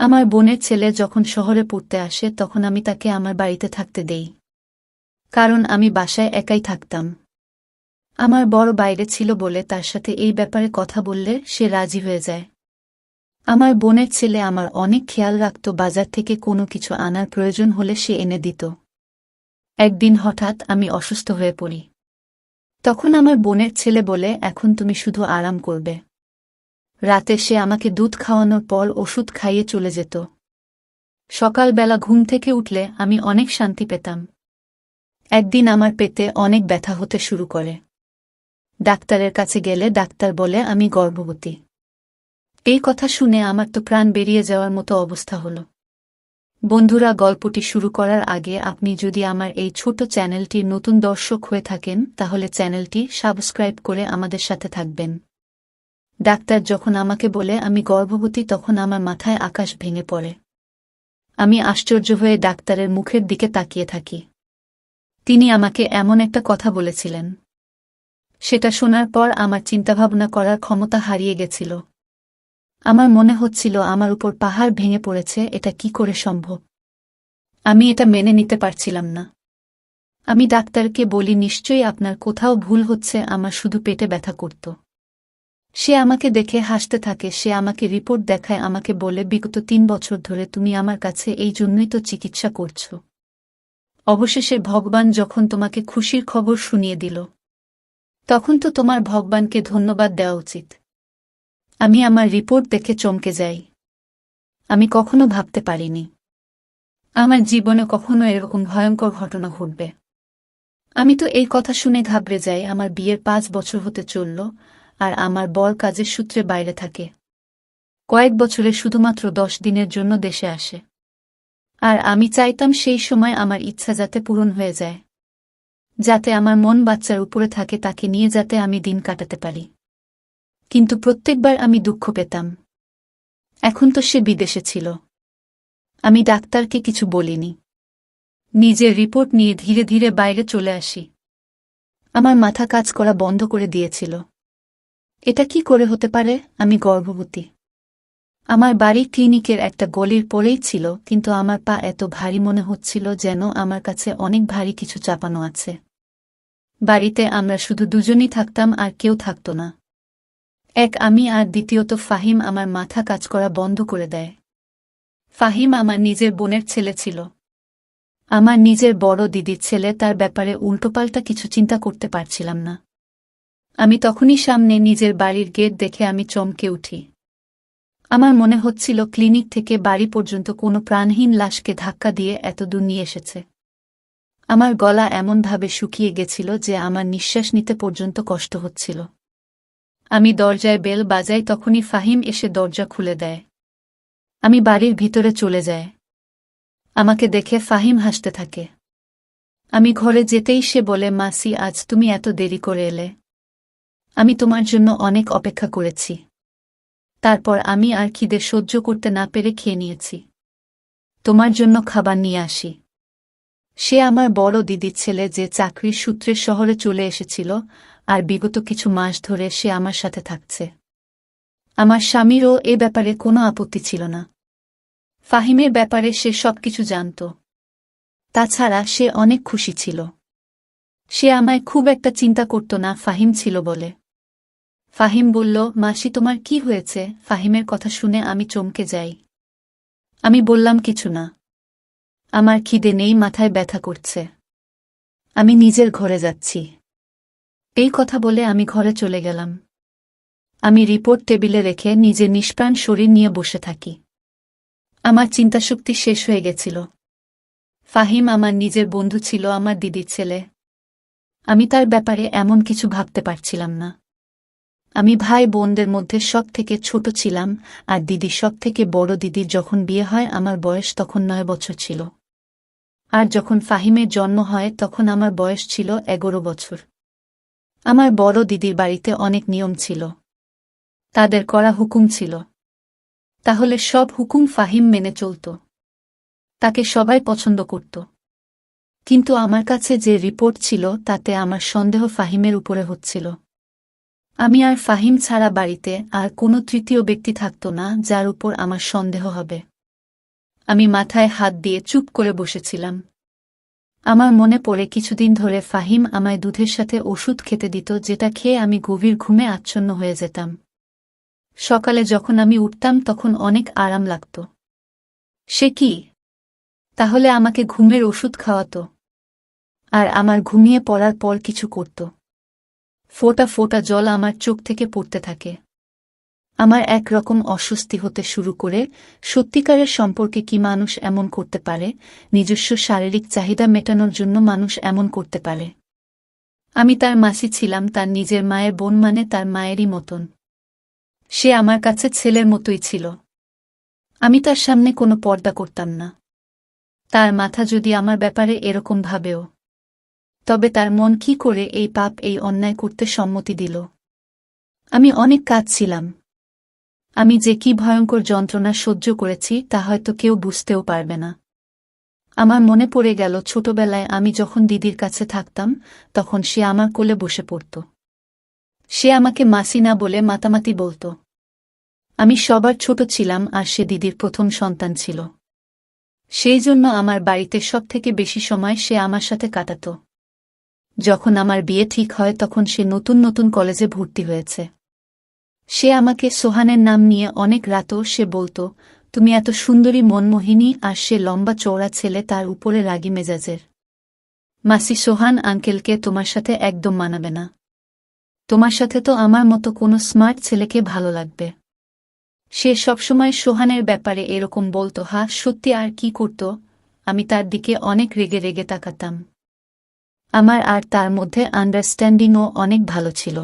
আমার বোনের ছেলে যখন শহরে পড়তে আসে তখন আমি তাকে আমার বাড়িতে থাকতে দেই, কারণ আমি বাসায় একাই থাকতাম। আমার বড় বাইরে ছিল বলে তার সাথে এই ব্যাপারে কথা বললে সে রাজি হয়ে যায়। আমার বোনের ছেলে আমার অনেক খেয়াল রাখত, বাজার থেকে কোনো কিছু আনার প্রয়োজন হলে সে এনে দিত। একদিন হঠাৎ আমি অসুস্থ হয়ে পড়ি। তখন আমার বোনের ছেলে বলে, এখন তুমি শুধু আরাম করবে। রাতে সে আমাকে দুধ খাওয়ানোর পর ওষুধ খাইয়ে চলে যেত। সকালবেলা ঘুম থেকে উঠলে আমি অনেক শান্তি পেতাম। একদিন আমার পেটে অনেক ব্যথা হতে শুরু করে। ডাক্তারের কাছে গেলে ডাক্তার বলে আমি গর্ভবতী। এই কথা শুনে আমার তো প্রাণ বেরিয়ে যাওয়ার মতো অবস্থা হলো। বন্ধুরা, গল্পটি শুরু করার আগে আপনি যদি আমার এই ছোট চ্যানেলটির নতুন দর্শক হয়ে থাকেন তাহলে চ্যানেলটি সাবস্ক্রাইব করে আমাদের সাথে থাকবেন। ডাক্তার যখন আমাকে বলে আমি গর্ভবতী তখন আমার মাথায় আকাশ ভেঙে পড়ে। আমি আশ্চর্য হয়ে ডাক্তারের মুখের দিকে তাকিয়ে থাকি। তিনি আমাকে এমন একটা কথা বলেছিলেন, সেটা শোনার পর আমার চিন্তাভাবনা করার ক্ষমতা হারিয়ে গেছিল। আমার মনে হচ্ছিল আমার উপর পাহাড় ভেঙে পড়েছে, এটা কি করে সম্ভব? আমি এটা মেনে নিতে পারছিলাম না। আমি ডাক্তারকে বলি, নিশ্চয়ই আপনার কোথাও ভুল হচ্ছে, আমার শুধু পেটে ব্যথা করত। সে আমাকে দেখে হাসতে থাকে। সে আমাকে রিপোর্ট দেখায়, আমাকে বলে, বিগত ৩ বছর ধরে তুমি আমার কাছে এই জন্যই তো চিকিৎসা করছ। অবশেষে ভগবান যখন তোমাকে খুশির খবর শুনিয়ে দিল, তখন তো তোমার ভগবানকে ধন্যবাদ দেওয়া উচিত। আমি আমার রিপোর্ট দেখে চমকে যাই। আমি কখনো ভাবতে পারিনি আমার জীবনে কখনো এরকম ভয়ঙ্কর ঘটনা ঘটবে। আমি তো এই কথা শুনে ঘাবড়ে যাই। আমার বিয়ের ৫ বছর হতে চলল, আর আমার বর কাজের সূত্রে বাইরে থাকে। কয়েক বছরে শুধুমাত্র ১০ দিনের জন্য দেশে আসে। আর আমি চাইতাম সেই সময় আমার ইচ্ছা যাতে পূরণ হয়ে যায়, যাতে আমার মন বাচ্চার উপরে থাকে, তাকে নিয়ে যাতে আমি দিন কাটাতে পারি। কিন্তু প্রত্যেকবার আমি দুঃখ পেতাম। এখন তো সে বিদেশে ছিল। আমি ডাক্তারকে কিছু বলিনি। নিজের রিপোর্ট নিয়ে ধীরে ধীরে বাইরে চলে আসি। আমার মাথা কাজ করা বন্ধ করে দিয়েছিল। এটা কি করে হতে পারে? আমি গর্ভবতী। আমার বাড়ি ক্লিনিকের একটা গলির পরেই ছিল, কিন্তু আমার পা এত ভারী মনে হচ্ছিল যেন আমার কাছে অনেক ভারী কিছু চাপানো আছে। বাড়িতে আমরা শুধু দুজনই থাকতাম, আর কেউ থাকত না। এক আমি, আর দ্বিতীয়ত ফাহিম আমার মাথা কাজ করা বন্ধ করে দেয়। ফাহিম আমার নিজের বোনের ছেলে ছিল। আমার নিজের বড় দিদির ছেলে, তার ব্যাপারে উল্টোপাল্টা কিছু চিন্তা করতে পারছিলাম না। আমি তখনই সামনে নিজের বাড়ির গেট দেখে আমি চমকে উঠি। আমার মনে হচ্ছিল ক্লিনিক থেকে বাড়ি পর্যন্ত কোনো প্রাণহীন লাশকে ধাক্কা দিয়ে এত দূর নিয়ে এসেছে। আমার গলা এমনভাবে শুকিয়ে গেছিল যে আমার নিঃশ্বাস নিতে পর্যন্ত কষ্ট হচ্ছিল। আমি দরজায় বেল বাজাই, তখনই ফাহিম এসে দরজা খুলে দেয়। আমি বাড়ির ভিতরে চলে যাই। আমাকে দেখে ফাহিম হাসতে থাকে। আমি ঘরে যেতেই সে বলে, মাসি, আজ তুমি এত দেরি করে এলে। আমি তোমার জন্য অনেক অপেক্ষা করেছি। তারপর আমি আর খিদে সহ্য করতে না পেরে খেয়ে নিয়েছি। তোমার জন্য খাবার নিয়ে আসি। সে আমার বড় দিদির ছেলে, যে চাকরির সূত্রে শহরে চলে এসেছিল, আর বিগত কিছু মাস ধরে সে আমার সাথে থাকছে। আমার স্বামীরও এ ব্যাপারে কোনো আপত্তি ছিল না। ফাহিমের ব্যাপারে সে সবকিছু জানত। তাছাড়া সে অনেক খুশি ছিল। সে আমায় খুব একটা চিন্তা করত না, ফাহিম ছিল বলে। ফাহিম বলল, মাসি, তোমার কি হয়েছে? ফাহিমের কথা শুনে আমি চমকে যাই। আমি বললাম, কিছু না। আমার খিদে নেই, মাথায় ব্যথা করছে। আমি নিজের ঘরে যাচ্ছি। এই কথা বলে আমি ঘরে চলে গেলাম। আমি রিপোর্ট টেবিলে রেখে নিজের নিষ্প্রাণ শরীর নিয়ে বসে থাকি। আমার চিন্তাশক্তি শেষ হয়ে গেছিল। ফাহিম আমার নিজের বন্ধু ছিল, আমার দিদির ছেলে। আমি তার ব্যাপারে এমন কিছু ভাবতে পারছিলাম না। আমি ভাই বোনদের মধ্যে সব থেকে ছোট ছিলাম, আর দিদি সব থেকে বড়। দিদির যখন বিয়ে হয় আমার বয়স তখন ৯ বছর ছিল, আর যখন ফাহিমের জন্ম হয় তখন আমার বয়স ছিল ১১ বছর। আমার বড় দিদির বাড়িতে অনেক নিয়ম ছিল। তাদের করা হুকুম ছিল। তাহলে সব হুকুম ফাহিম মেনে চলত। তাকে সবাই পছন্দ করত। কিন্তু আমার কাছে যে রিপোর্ট ছিল তাতে আমার সন্দেহ ফাহিমের উপরে হচ্ছিল। আমি আর ফাহিম ছাড়া বাড়িতে আর কোনো তৃতীয় ব্যক্তি থাকত না যার উপর আমার সন্দেহ হবে। আমি মাথায় হাত দিয়ে চুপ করে বসেছিলাম। আমার মনে পড়ে কিছুদিন ধরে ফাহিম আমায় দুধের সাথে ওষুধ খেতে দিত, যেটা খেয়ে আমি গভীর ঘুমে আচ্ছন্ন হয়ে যেতাম। সকালে যখন আমি উঠতাম তখন অনেক আরাম লাগত। সে কি তাহলে আমাকে ঘুমের ওষুধ খাওয়াত আর আমার ঘুমিয়ে পড়ার পর কিছু করত? ফোঁটা ফোঁটা জল আমার চোখ থেকে পড়তে থাকে। আমার একরকম অস্বস্তি হতে শুরু করে। সত্যিকারের সম্পর্কে কি মানুষ এমন করতে পারে? নিজস্ব শারীরিক চাহিদা মেটানোর জন্য মানুষ এমন করতে পারে? আমি তার মাসি ছিলাম, তার নিজের মায়ের বোন, মানে তার মায়েরই মতন। সে আমার কাছে ছেলের মতোই ছিল। আমি তার সামনে কোনো পর্দা করতাম না। তার মাথা যদি আমার ব্যাপারে এরকম ভাবেও, তবে তার মন কি করে এই পাপ, এই অন্যায় করতে সম্মতি দিল? আমি অনেক কাঁদছিলাম। আমি যে কি ভয়ঙ্কর যন্ত্রণা সহ্য করেছি তা হয়তো কেউ বুঝতেও পারবে না। আমার মনে পড়ে গেল ছোটবেলায় আমি যখন দিদির কাছে থাকতাম, তখন সে আমার কোলে বসে পড়ত। সে আমাকে মাসি না বলে মাতামাতি বলত। আমি সবার ছোট ছিলাম আর সে দিদির প্রথম সন্তান ছিল। সেই জন্য আমার বাড়িতে সবথেকে বেশি সময় সে আমার সাথে কাটাত। যখন আমার বিয়ে ঠিক হয় তখন সে নতুন নতুন কলেজে ভর্তি হয়েছে। সে আমাকে সোহানের নাম নিয়ে অনেক রাতও সে বলত, তুমি এত সুন্দরী, মনমোহিনী, আর সে লম্বা চওড়া ছেলে, তার উপরে রাগী মেজাজের। মাসি, সোহান আঙ্কেলকে তোমার সাথে একদম মানাবে না। তোমার সাথে তো আমার মতো কোনো স্মার্ট ছেলেকে ভালো লাগবে। সে সবসময় সোহানের ব্যাপারে এরকম বলত। সত্যি, আর কি করত? আমি তার দিকে অনেক রেগে রেগে তাকাতাম। আমার আর তার মধ্যে আন্ডারস্ট্যান্ডিংও অনেক ভালো ছিল।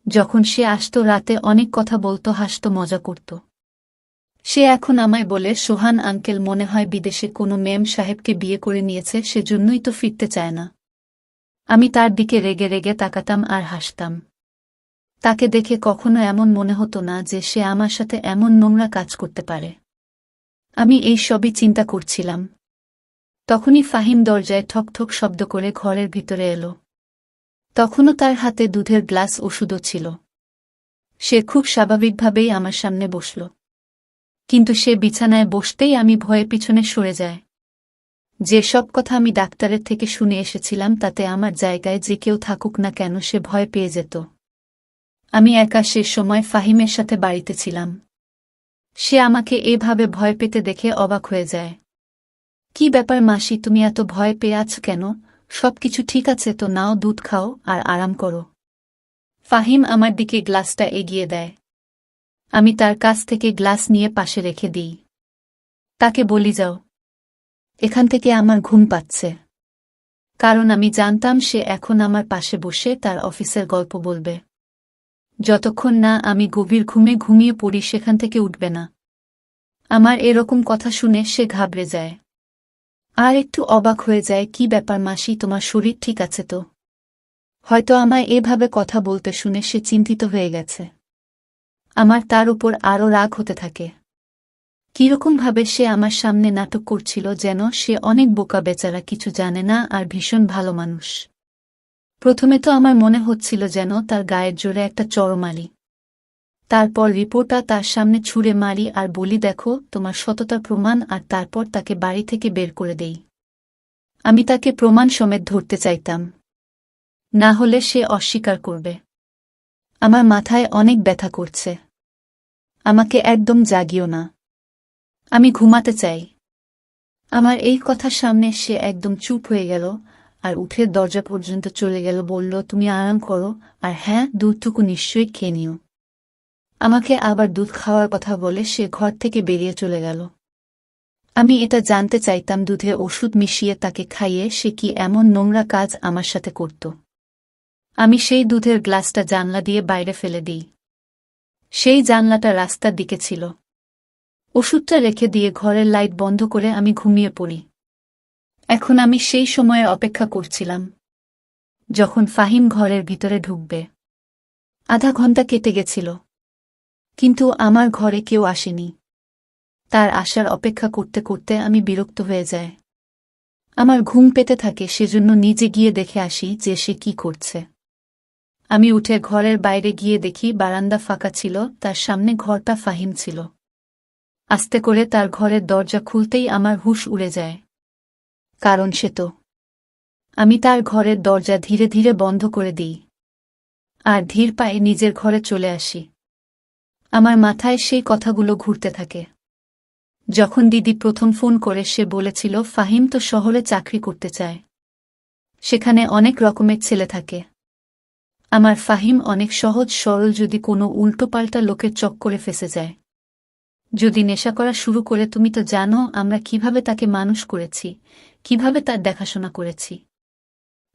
যখন সে আসত রাতে অনেক কথা বলত, হাসত, মজা করত। সে এখন আমায় বলে, সোহান আঙ্কেল মনে হয় বিদেশে কোনো মেম সাহেবকে বিয়ে করে নিয়েছে, সেজন্যই তো ফিরতে চায় না। আমি তার দিকে রেগে রেগে তাকাতাম আর হাসতাম। তাকে দেখে কখনো এমন মনে হতো না যে সে আমার সাথে এমন নোংরা কাজ করতে পারে। আমি এই সবই চিন্তা করছিলাম। তখনই ফাহিম দরজায় ঠক ঠক শব্দ করে ঘরের ভিতরে এলো। তখনও তার হাতে দুধের গ্লাস, ওষুধও ছিল। সে খুব স্বাভাবিকভাবেই আমার সামনে বসল। কিন্তু সে বিছানায় বসতেই আমি ভয়ে পিছনে সরে যাই। যে সব কথা আমি ডাক্তারের থেকে শুনে এসেছিলাম তাতে আমার জায়গায় যে কেউ থাকুক না কেন সে ভয় পেয়ে যেত। আমি একা সে সময় ফাহিমের সাথে বাড়িতে ছিলাম। সে আমাকে এভাবে ভয় পেতে দেখে অবাক হয়ে যায়। কি ব্যাপার মাসি, তুমি এত ভয় পেয়ে আছো কেন? সবকিছু ঠিক আছে তো? নাও, দুধ খাও আর আরাম করো। ফাহিম আমার দিকে গ্লাসটা এগিয়ে দেয়। আমি তার কাছ থেকে গ্লাস নিয়ে পাশে রেখে দিই। তাকে বলি, যাও এখান থেকে, আমার ঘুম পাচ্ছে। কারণ আমি জানতাম সে এখন আমার পাশে বসে তার অফিসের গল্প বলবে। যতক্ষণ না আমি গভীর ঘুমে ঘুমিয়ে পড়ি সেখান থেকে উঠবে না। আমার এরকম কথা শুনে সে ঘাবড়ে যায় আর একটু অবাক হয়ে যায়। কি ব্যাপার মাসি, তোমার শরীর ঠিক আছে তো? হয়তো আমায় এভাবে কথা বলতে শুনে সে চিন্তিত হয়ে গেছে। আমার তার উপর আরও রাগ হতে থাকে। কিরকমভাবে সে আমার সামনে নাটক করছিল, যেন সে অনেক বোকা, বেচারা, কিছু জানে না আর ভীষণ ভালো মানুষ। প্রথমে তো আমার মনে হচ্ছিল যেন তার গায়ের জোরে একটা চড় মারি। তারপর রিপোর্টটা তার সামনে ছুঁড়ে মারি আর বলি, দেখো তোমার সততার প্রমাণ, আর তারপর তাকে বাড়ি থেকে বের করে দেই। আমি তাকে প্রমাণ সমেত ধরতে চাইতাম, না হলে সে অস্বীকার করবে। আমার মাথায় অনেক ব্যথা করছে। আমাকে একদম জাগিও না, আমি ঘুমাতে চাই। আমার এই কথার সামনে সে একদম চুপ হয়ে গেল আর উঠে দরজা পর্যন্ত চলে গেল। বলল, তুমি আরাম করো, আর হ্যাঁ, দুধটুকু নিশ্চয়ই খেয়ে নিও। আমাকে আবার দুধ খাওয়ার কথা বলে সে ঘর থেকে বেরিয়ে চলে গেল। আমি এটা জানতে চাইতাম, দুধে ওষুধ মিশিয়ে তাকে খাইয়ে সে কি এমন নোংরা কাজ আমার সাথে করত। আমি সেই দুধের গ্লাসটা জানলা দিয়ে বাইরে ফেলে দিই। সেই জানলাটা রাস্তার দিকে ছিল। ওষুধটা রেখে দিয়ে ঘরের লাইট বন্ধ করে আমি ঘুমিয়ে পড়ি। এখন আমি সেই সময়ে অপেক্ষা করছিলাম, যখন ফাহিম ঘরের ভিতরে ঢুকবে। আধা ঘন্টা কেটে গেছিল, কিন্তু আমার ঘরে কেউ আসেনি। তার আসার অপেক্ষা করতে করতে আমি বিরক্ত হয়ে যাই। আমার ঘুম পেতে থাকে, সেজন্য নিজে গিয়ে দেখে আসি যে সে কি করছে। আমি উঠে ঘরের বাইরে গিয়ে দেখি বারান্দা ফাঁকা ছিল, তার সামনে ঘরটা ফাহিম ছিল। আস্তে করে তার ঘরের দরজা খুলতেই আমার হুঁশ উড়ে যায়। কারণ সে তো। আমি তার ঘরের দরজা ধীরে ধীরে বন্ধ করে দিই আর ধীর পায়ে নিজের ঘরে চলে আসি। আমার মাথায় সেই কথাগুলো ঘুরতে থাকে। যখন দিদি প্রথম ফোন করে সে বলেছিল ফাহিম তো শহরে চাকরি করতে চায়, সেখানে অনেক রকমের ছেলে থাকে। আমার ফাহিম অনেক সহজ সরল, যদি কোনো উল্টোপাল্টা লোকের চক্করে ফেঁসে যায়, যদি নেশা করা শুরু করে। তুমি তো জানো আমরা কিভাবে তাকে মানুষ করেছি, কিভাবে তার দেখাশোনা করেছি।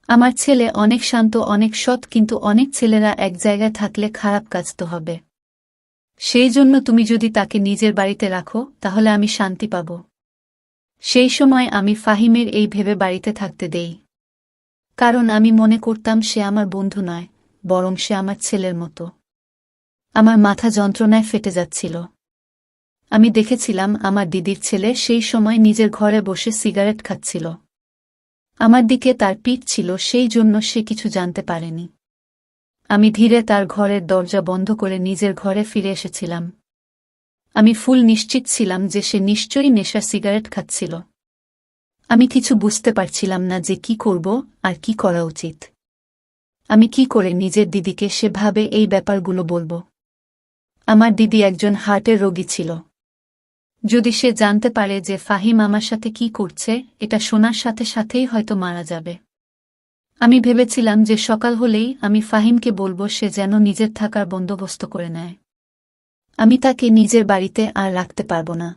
আমার ছেলে অনেক শান্ত, অনেক সৎ, কিন্তু অনেক ছেলেরা এক জায়গায় থাকলে খারাপ কাজ তো হবে। সেই জন্য তুমি যদি তাকে নিজের বাড়িতে রাখো তাহলে আমি শান্তি পাব। সেই সময় আমি ফাহিমের এই ভেবে বাড়িতে থাকতে দেই, কারণ আমি মনে করতাম সে আমার বন্ধু নয়, বরং সে আমার ছেলের মতো। আমার মাথা যন্ত্রণায় ফেটে যাচ্ছিল। আমি দেখেছিলাম আমার দিদির ছেলে সেই সময় নিজের ঘরে বসে সিগারেট খাচ্ছিল। আমার দিকে তার পিঠ ছিল, সেই জন্য সে কিছু জানতে পারেনি। আমি ধীরে তার ঘরের দরজা বন্ধ করে নিজের ঘরে ফিরে এসেছিলাম। আমি ফুল নিশ্চিত ছিলাম যে সে নিশ্চয়ই নেশা সিগারেট খাচ্ছিল। আমি কিছু বুঝতে পারছিলাম না যে কি করব আর কি করা উচিত। আমি কি করে নিজের দিদিকে সেভাবে এই ব্যাপারগুলো বলবো। আমার দিদি একজন হার্টের রোগী ছিল। যদি সে জানতে পারে যে ফাহিম আমার সাথে কি করছে, এটা শোনার সাথে সাথেই হয়তো মারা যাবে। আমি ভেবেছিলাম যে সকাল হলেই আমি ফাহিমকে বলবো সে যেন নিজের থাকার বন্দোবস্ত করে নেয়। আমি তাকে নিজের বাড়িতে আর রাখতে পারব না।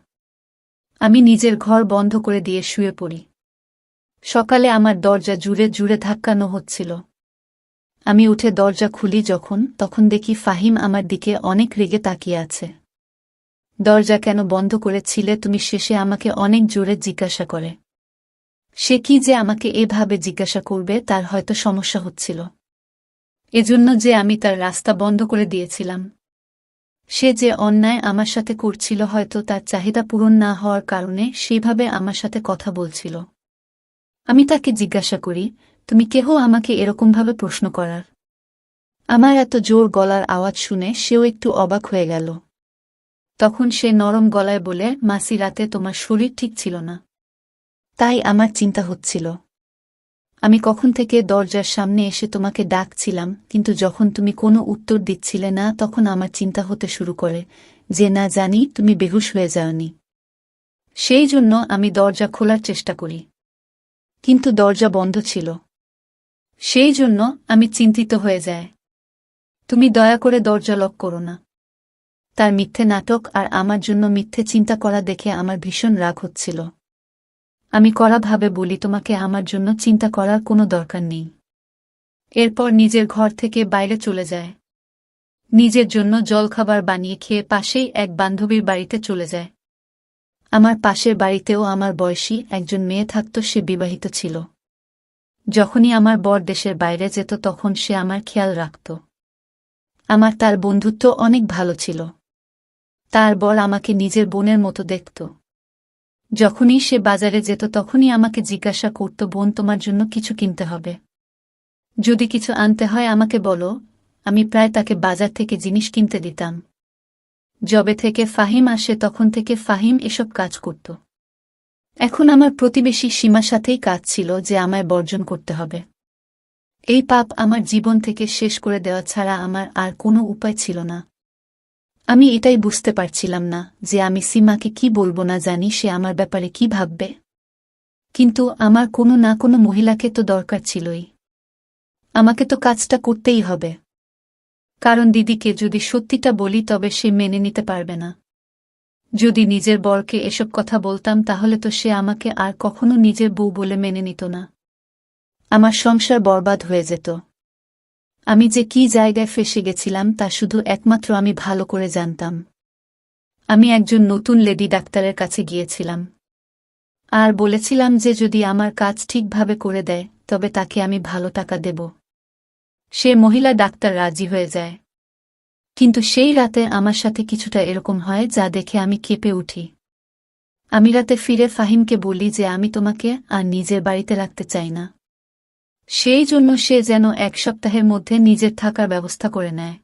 আমি নিজের ঘর বন্ধ করে দিয়ে শুয়ে পড়ি। সকালে আমার দরজা জুড়ে জুড়ে ধাক্কানো হচ্ছিল। আমি উঠে দরজা খুলি তখন দেখি ফাহিম আমার দিকে অনেক রেগে তাকিয়ে আছে। দরজা কেন বন্ধ করেছিলে তুমি, শেষে আমাকে অনেক জোরে জিজ্ঞাসা করে। সে কি যে আমাকে এভাবে জিজ্ঞাসা করবে তার হয়তো সমস্যা হচ্ছিল, এজন্য যে আমি তার রাস্তা বন্ধ করে দিয়েছিলাম। সে যে অন্যায় আমার সাথে করছিল, হয়তো তার চাহিদা পূরণ না হওয়ার কারণে সেইভাবে আমার সাথে কথা বলছিল। আমি তাকে জিজ্ঞাসা করি, তুমি কেহ আমাকে এরকমভাবে প্রশ্ন করার? আমার এত জোর গলার আওয়াজ শুনে সেও একটু অবাক হয়ে গেল। তখন সে নরম গলায় বলে, মাসি, রাতে তোমার শরীর ঠিক ছিল না, তাই আমার চিন্তা হচ্ছিল। আমি কখন থেকে দরজার সামনে এসে তোমাকে ডাকছিলাম, কিন্তু যখন তুমি কোনো উত্তর দিচ্ছিলে না তখন আমার চিন্তা হতে শুরু করে যে না জানি তুমি বেহুশ হয়ে যাওনি। সেই জন্য আমি দরজা খোলার চেষ্টা করি, কিন্তু দরজা বন্ধ ছিল। সেই জন্য আমি চিন্তিত হয়ে যায়। তুমি দয়া করে দরজা লক করো না। তার মিথ্যে নাটক আর আমার জন্য মিথ্যে চিন্তা করা দেখে আমার ভীষণ রাগ হচ্ছিল। আমি কড়াভাবে বলি, তোমাকে আমার জন্য চিন্তা করার কোনো দরকার নেই। এরপর নিজের ঘর থেকে বাইরে চলে যায়। নিজের জন্য জলখাবার বানিয়ে খেয়ে পাশেই এক বান্ধবীর বাড়িতে চলে যায়। আমার পাশের বাড়িতেও আমার বয়সী একজন মেয়ে থাকত, সে বিবাহিত ছিল। যখনই আমার বর দেশের বাইরে যেত তখন সে আমার খেয়াল রাখত। আমার তার বন্ধুত্ব অনেক ভালো ছিল। তার বর আমাকে নিজের বোনের মতো দেখত। যখনই সে বাজারে যেত তখনই আমাকে জিজ্ঞাসা করত, বোন, তোমার জন্য কিছু কিনতে হবে? যদি কিছু আনতে হয় আমাকে বলো। আমি প্রায় তাকে বাজার থেকে জিনিস কিনতে দিতাম। যবে থেকে ফাহিম আসে তখন থেকে ফাহিম এসব কাজ করত। এখন আমার প্রতিবেশী সীমার সাথেই কাজ ছিল যে আমায় বর্জন করতে হবে। এই পাপ আমার জীবন থেকে শেষ করে দেওয়া ছাড়া আমার আর কোনো উপায় ছিল না। আমি এটাই বুঝতে পারছিলাম না যে আমি সীমাকে কি বলবো, না জানি সে আমার ব্যাপারে কি ভাববে। কিন্তু আমার কোনো না কোনো মহিলাকে তো দরকার ছিলই। আমাকে তো কাজটা করতেই হবে, কারণ দিদিকে যদি সত্যিটা বলি তবে সে মেনে নিতে পারবে না। যদি নিজের বরকে এসব কথা বলতাম তাহলে তো সে আমাকে আর কখনো নিজের বউ বলে মেনে নিত না। আমার সংসার বরবাদ হয়ে যেত। আমি যে কি জায়গায় ফেঁসে গেছিলাম তা শুধু একমাত্র আমি ভালো করে জানতাম। আমি একজন নতুন লেডি ডাক্তারের কাছে গিয়েছিলাম আর বলেছিলাম যে যদি আমার কাজ ঠিকভাবে করে দেয় তবে তাকে আমি ভালো টাকা দেব। সে মহিলা ডাক্তার রাজি হয়ে যায়। কিন্তু সেই রাতে আমার সাথে কিছুটা এরকম হয় যা দেখে আমি কেঁপে উঠি। আমি রাতে ফিরে ফাহিমকে বলি যে আমি তোমাকে আর নিজের বাড়িতে রাখতে চাই না। সেই জন্য সে যেন 1 সপ্তাহের মধ্যে নিজের থাকার ব্যবস্থা করে নেয়।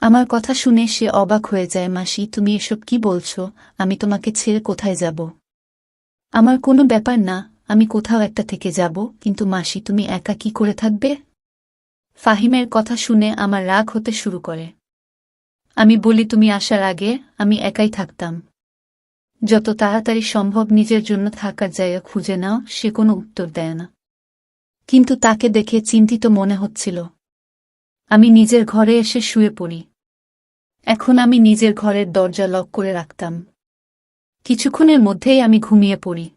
আমার কথা শুনে সে অবাক হয়ে যায়। মাসি, তুমি এসব কি বলছো? আমি তোমাকে ছেড়ে কোথায় যাব? আমার কোনো ব্যাপার না, আমি কোথাও একটা থেকে যাব, কিন্তু মাসি তুমি একা কি করে থাকবে? ফাহিমের কথা শুনে আমার রাগ হতে শুরু করে। আমি বলি, তুমি আসার আগে আমি একাই থাকতাম। যত তাড়াতাড়ি সম্ভব নিজের জন্য থাকার জায়গা খুঁজে নাও। সে কোনো উত্তর দেয় না, কিন্তু তাকে দেখে চিন্তিত মনে হচ্ছিল। আমি নিজের ঘরে এসে শুয়ে পড়ি। এখন আমি নিজের ঘরের দরজা লক করে রাখতাম। কিছুক্ষণের মধ্যেই আমি ঘুমিয়ে পড়ি।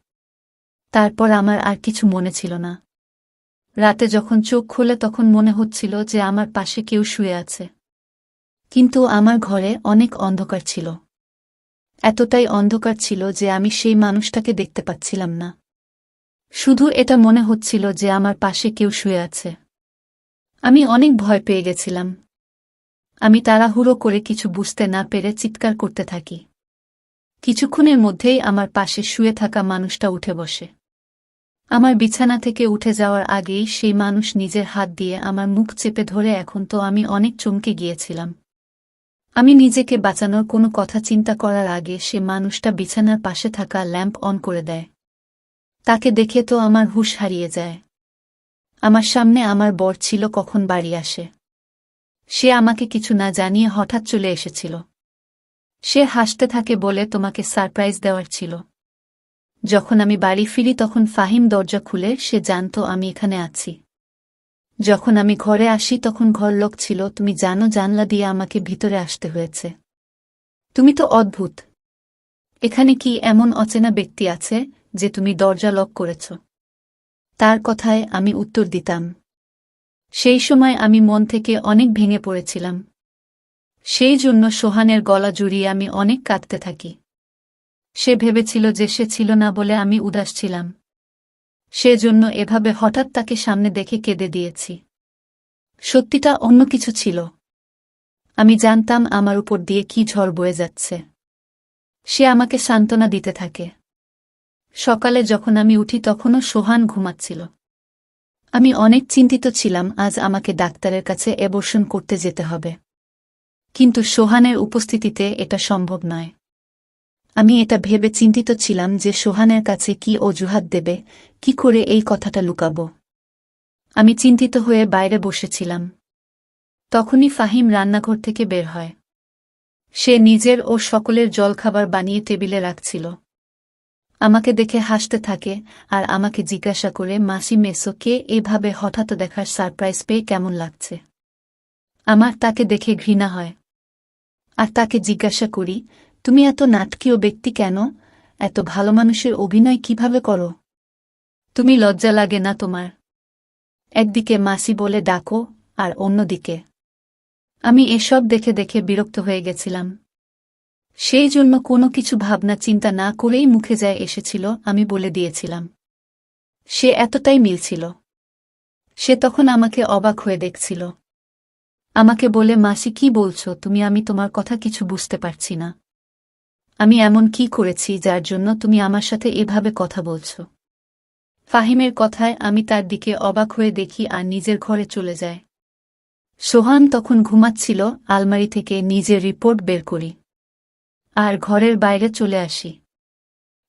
তারপর আমার আর কিছু মনে ছিল না। রাতে যখন চোখ খুলে তখন মনে হচ্ছিল যে আমার পাশে কেউ শুয়ে আছে, কিন্তু আমার ঘরে অনেক অন্ধকার ছিল। এতটাই অন্ধকার ছিল যে আমি সেই মানুষটাকে দেখতে পাচ্ছিলাম না। শুধু এটা মনে হচ্ছিল যে আমার পাশে কেউ শুয়ে আছে। আমি অনেক ভয় পেয়ে গেছিলাম। আমি তাড়াহুড়ো করে কিছু বুঝতে না পেরে চিৎকার করতে থাকি। কিছুক্ষণের মধ্যেই আমার পাশে শুয়ে থাকা মানুষটা উঠে বসে। আমার বিছানা থেকে উঠে যাওয়ার আগেই সেই মানুষ নিজের হাত দিয়ে আমার মুখ চেপে ধরে। এখন তো আমি অনেক চমকে গিয়েছিলাম। আমি নিজেকে বাঁচানোর কোনো কথা চিন্তা করার আগে সে মানুষটা বিছানার পাশে থাকা ল্যাম্প অন করে দেয়। তাকে দেখে তো আমার হুঁশ হারিয়ে যায়। আমার সামনে আমার বর ছিল কখন বাড়ি আসে। সে আমাকে কিছু না জানিয়ে হঠাৎ চলে এসেছিল। সে হাসতে থাকে বলে, তোমাকে সারপ্রাইজ দেওয়ার ছিল। যখন আমি বাড়ি ফিরি তখন ফাহিম দরজা খুলে। সে জানতো আমি এখানে আছি। যখন আমি ঘরে আসি তখন ঘর লক ছিল। তুমি জানো, জানলা দিয়ে আমাকে ভিতরে আসতে হয়েছে। তুমি তো অদ্ভুত। এখানে কি এমন অচেনা ব্যক্তি আছে যে তুমি দরজা লক করেছ? তার কথায় আমি উত্তর দিতাম। সেই সময় আমি মন থেকে অনেক ভেঙে পড়েছিলাম। সেই জন্য সোহানের গলা জড়িয়ে আমি অনেক কাঁদতে থাকি। সে ভেবেছিল যে সে ছিল না বলে আমি উদাস ছিলাম। সেজন্য এভাবে হঠাৎ তাকে সামনে দেখে কেঁদে দিয়েছি। সত্যিটা অন্য কিছু ছিল। আমি জানতাম আমার উপর দিয়ে কি ঝড় বয়ে যাচ্ছে। সে আমাকে সান্ত্বনা দিতে থাকে। সকালে যখন আমি উঠি তখনও সোহান ঘুমাচ্ছিল। আমি অনেক চিন্তিত ছিলাম, আজ আমাকে ডাক্তারের কাছে অ্যাবর্শন করতে যেতে হবে। কিন্তু সোহানের উপস্থিতিতে এটা সম্ভব নয়। আমি এটা ভেবে চিন্তিত ছিলাম যে সোহানের কাছে কি অজুহাত দেবে, কি করে এই কথাটা লুকাবো। আমি চিন্তিত হয়ে বাইরে বসেছিলাম। তখনই ফাহিম রান্নাঘর থেকে বের হয়। সে নিজের ও সকলের জলখাবার বানিয়ে টেবিলে রাখছিল। আমাকে দেখে হাসতে থাকে আর আমাকে জিজ্ঞাসা করে, মাসি মেসোকে এভাবে হঠাৎ দেখার সারপ্রাইজ পেয়ে কেমন লাগছে? আমার তাকে দেখে ঘৃণা হয়। আর তাকে জিজ্ঞাসা করি, তুমি এত নাটকীয় ব্যক্তি কেন? এত ভালো মানুষের অভিনয় কিভাবে করো? তুমি লজ্জা লাগে না তোমার? একদিকে মাসি বলে ডাকো আর অন্যদিকে। আমি এসব দেখে দেখে বিরক্ত হয়ে গেছিলাম। সেই জন্য কোনো কিছু ভাবনা চিন্তা না করেই মুখে যায় এসেছিল আমি বলে দিয়েছিলাম। সে এতটাই মিলছিল। সে তখন আমাকে অবাক হয়ে দেখছিল। আমাকে বলে, মাসি কি বলছো তুমি? আমি তোমার কথা কিছু বুঝতে পারছি না। আমি এমন কি করেছি যার জন্য তুমি আমার সাথে এভাবে কথা বলছো? ফাহিমের কথায় আমি তার দিকে অবাক হয়ে দেখি আর নিজের ঘরে চলে যায়। সোহান তখন ঘুমাচ্ছিল। আলমারি থেকে নিজের রিপোর্ট বের করি আর ঘরের বাইরে চলে আসি।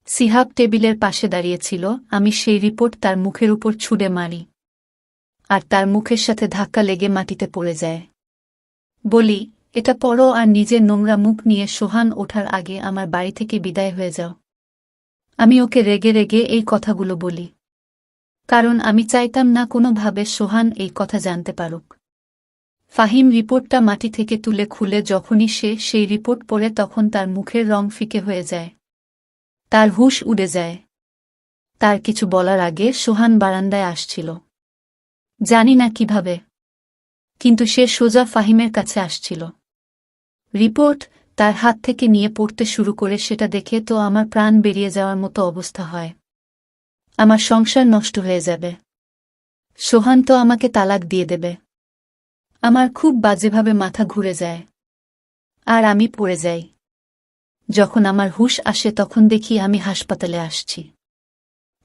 সিহাব টেবিলের পাশে দাঁড়িয়েছিল। আমি সেই রিপোর্ট তার মুখের উপর ছুঁড়ে মারি আর তার মুখের সাথে ধাক্কা লেগে মাটিতে পড়ে যায়। বলি, এটা পড়ো আর নিজের নোংরা মুখ নিয়ে সোহান ওঠার আগে আমার বাড়ি থেকে বিদায় হয়ে যাও। আমি ওকে রেগে রেগে এই কথাগুলো বলি, কারণ আমি চাইতাম না কোনোভাবে সোহান এই কথা জানতে পারুক। ফাহিম রিপোর্টটা মাটি থেকে তুলে খুলে যখনই সে সেই রিপোর্ট পড়ে তখন তার মুখের রং ফিকে হয়ে যায়। তার হুঁশ উড়ে যায়। তার কিছু বলার আগে সোহান বারান্দায় আসছিল। জানি না কিভাবে, কিন্তু সে সোজা ফাহিমের কাছে আসছিল। রিপোর্ট তার হাত থেকে নিয়ে পড়তে শুরু করে। সেটা দেখে তো আমার প্রাণ বেরিয়ে যাওয়ার মতো অবস্থা হয়। আমার সংসার নষ্ট হয়ে যাবে। সোহান তো আমাকে তালাক দিয়ে দেবে। আমার খুব বাজেভাবে মাথা ঘুরে যায় আর আমি পড়ে যাই। যখন আমার হুঁশ আসে তখন দেখি আমি হাসপাতালে আসছি।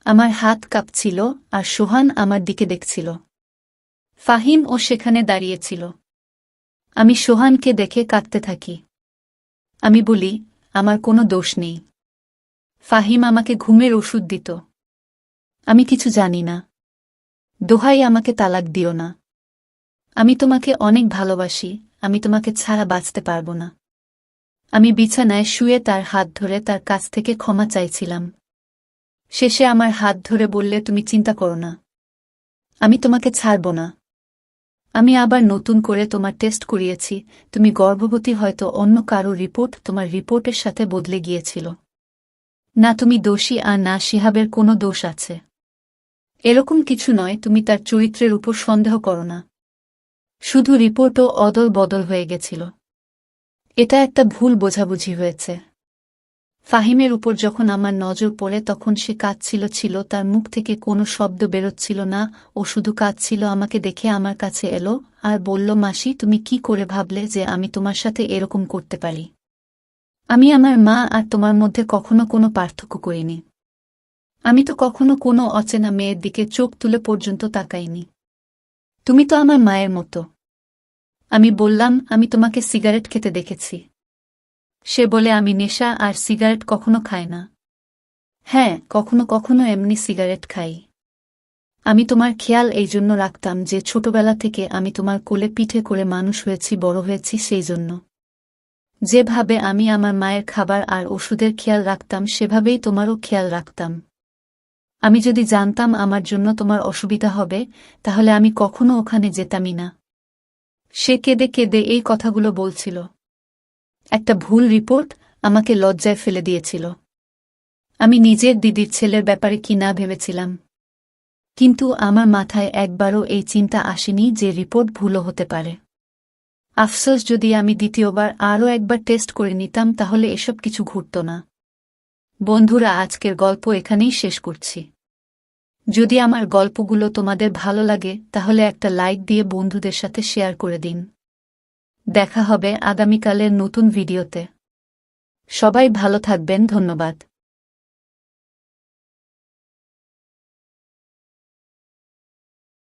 আমার হাত কাঁপছিল আর সোহান আমার দিকে দেখছিল। ফাহিম ও সেখানে দাঁড়িয়েছিল। আমি সোহানকে দেখে কাঁদতে থাকি। আমি বলি, আমার কোনো দোষ নেই। ফাহিম আমাকে ঘুমের ওষুধ দিত। আমি কিছু জানি না। দোহাই আমাকে তালাক দিও না। আমি তোমাকে অনেক ভালোবাসি, আমি তোমাকে ছাড়া বাঁচতে পারব না। আমি বিছানায় শুয়ে তার হাত ধরে তার কাছ থেকে ক্ষমা চাইছিলাম। শেষে আমার হাত ধরে বললে, তুমি চিন্তা করো না, আমি তোমাকে ছাড়ব না। আমি আবার নতুন করে তোমার টেস্ট করিয়েছি, তুমি গর্ভবতী, হয়তো অন্য কারো রিপোর্ট তোমার রিপোর্টের সাথে বদলে গিয়েছিল। না তুমি দোষী আর না শিহাবের কোনো দোষ আছে। এরকম কিছু নয়, তুমি তার চরিত্রের উপর সন্দেহ করো না। শুধু রিপোর্টও অদল বদল হয়ে গেছিল। এটা একটা ভুল বোঝাবুঝি হয়েছে। ফাহিমের উপর যখন আমার নজর পড়ে তখন সে কাঁদছিল, তার মুখ থেকে কোনো শব্দ বেরোচ্ছিল না, ও শুধু কাঁদছিল। আমাকে দেখে আমার কাছে এলো আর বলল, মাসি তুমি কি করে ভাবলে যে আমি তোমার সাথে এরকম করতে পারি? আমি আমার মা আর তোমার মধ্যে কখনো কোনো পার্থক্য করিনি। আমি তো কখনো কোনো অচেনা মেয়ের দিকে চোখ তুলে পর্যন্ত তাকাইনি। তুমি তো আমার মায়ের মতো। আমি বললাম, আমি তোমাকে সিগারেট খেতে দেখেছি। সে বলে, আমি নেশা আর সিগারেট কখনো খাই না। হ্যাঁ, কখনো কখনো এমনি সিগারেট খাই। আমি তোমার খেয়াল এই জন্য রাখতাম যে ছোটবেলা থেকে আমি তোমার কোলে পিঠে করে মানুষ হয়েছি, বড় হয়েছি, সেই জন্য। যেভাবে আমি আমার মায়ের খাবার আর ওষুধের খেয়াল রাখতাম সেভাবেই তোমারও খেয়াল রাখতাম। আমি যদি জানতাম আমার জন্য তোমার অসুবিধা হবে, তাহলে আমি কখনো ওখানে যেতামই না। সে কেঁদে কেঁদে এই কথাগুলো বলছিল। একটা ভুল রিপোর্ট আমাকে লজ্জায় ফেলে দিয়েছিল। আমি নিজের দিদির ছেলের ব্যাপারে কি না ভেবেছিলাম। কিন্তু আমার মাথায় একবারও এই চিন্তা আসেনি যে রিপোর্ট ভুলও হতে পারে। আফসোস, যদি আমি দ্বিতীয়বার আরও একবার টেস্ট করে নিতাম তাহলে এসব কিছু ঘটত না। বন্ধুরা, আজকের গল্প এখানেই শেষ করছি। যদি আমার গল্পগুলো তোমাদের ভালো লাগে তাহলে একটা লাইক দিয়ে বন্ধুদের সাথে শেয়ার করে দিন। দেখা হবে আগামীকালের নতুন ভিডিওতে। সবাই ভালো থাকবেন, ধন্যবাদ।